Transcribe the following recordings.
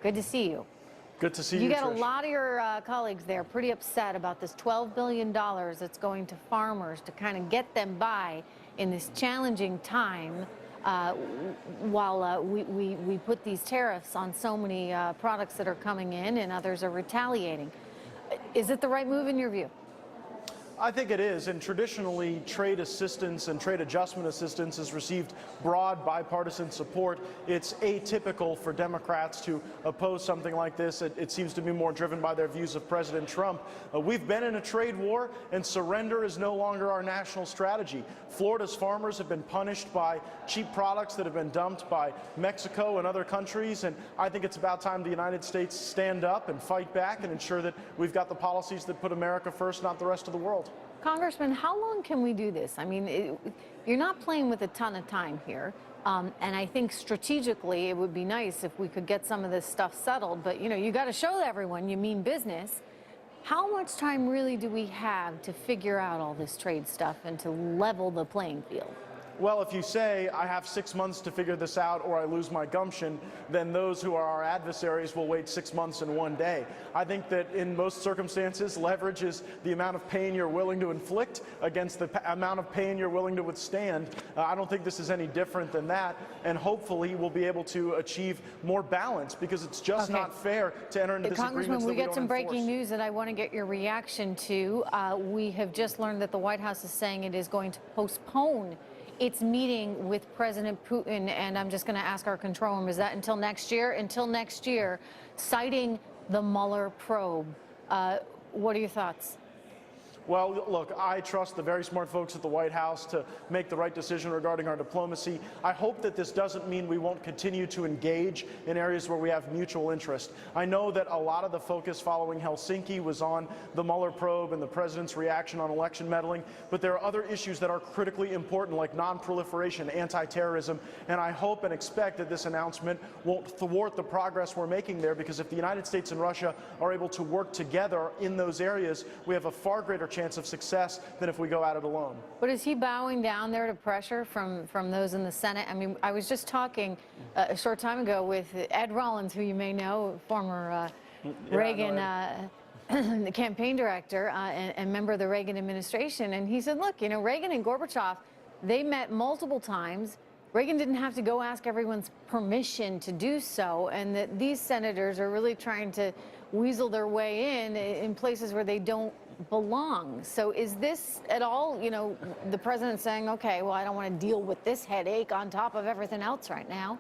Good to see you. Good to see you, You got Trish. a lot of your colleagues there pretty upset about this $12 billion that's going to farmers to kind of get them by in this challenging time while we put these tariffs on so many products that are coming in and others are retaliating. Is it the right move in your view? I think it is, and traditionally trade assistance and trade adjustment assistance has received broad bipartisan support. It's atypical for Democrats to oppose something like this. It seems to be more driven by their views of President Trump. We've been in a trade war, and surrender is no longer our national strategy. Florida's farmers have been punished by cheap products that have been dumped by Mexico and other countries, and I think it's about time the United States stand up and fight back and ensure that we've got the policies that put America first, not the rest of the world. Congressman, how long can we do this? I mean, you're not playing with a ton of time here. And I think strategically it would be nice if we could get some of this stuff settled. But, you got to show everyone you mean business. How much time really do we have to figure out all this trade stuff and to level the playing field? Well, if you say, I have 6 months to figure this out or I lose my gumption, then those who are our adversaries will wait 6 months and 1 day. I think that in most circumstances, leverage is the amount of pain you're willing to inflict against the amount of pain you're willing to withstand. I don't think this is any different than that, and hopefully we'll be able to achieve more balance, because it's just not fair to enter into disagreements Congressman, we that got some breaking news that I want to get your reaction to. We have just learned that the White House is saying it is going to postpone its meeting with President Putin, and I'm just going to ask our control room, is that until next year? Until next year, citing the Mueller probe. What are your thoughts? Well, look, I trust the very smart folks at the White House to make the right decision regarding our diplomacy. I hope that this doesn't mean we won't continue to engage in areas where we have mutual interest. I know that a lot of the focus following Helsinki was on the Mueller probe and the president's reaction on election meddling, but there are other issues that are critically important, like non-proliferation, anti-terrorism, and I hope and expect that this announcement won't thwart the progress we're making there, because if the United States and Russia are able to work together in those areas, we have a far greater chance of success than if we go at it alone. But is he bowing down there to pressure from those in the Senate? I mean, I was just talking a short time ago with Ed Rollins, who you may know, former Reagan the campaign director and member of the Reagan administration, and he said, look, Reagan and Gorbachev, they met multiple times. Reagan didn't have to go ask everyone's permission to do so, and that these senators are really trying to weasel their way in places where they don't belong. So is this at all, the president saying, okay, well, I don't want to deal with this headache on top of everything else right now?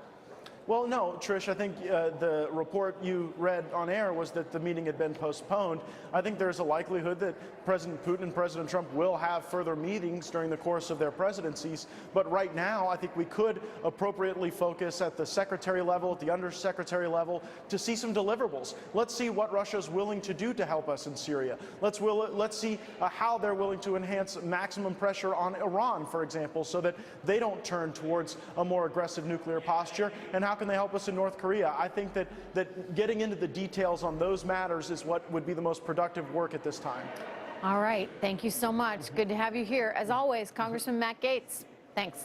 Well, no, Trish, I think the report you read on air was that the meeting had been postponed. I think there's a likelihood that President Putin and President Trump will have further meetings during the course of their presidencies. But right now, I think we could appropriately focus at the secretary level, at the undersecretary level, to see some deliverables. Let's see what Russia's willing to do to help us in Syria. Let's see how they're willing to enhance maximum pressure on Iran, for example, so that they don't turn towards a more aggressive nuclear posture. And how can they help us in North Korea? I think that getting into the details on those matters is what would be the most productive work at this time. All right. Thank you so much. Good to have you here. As always, Congressman Matt Gaetz. Thanks.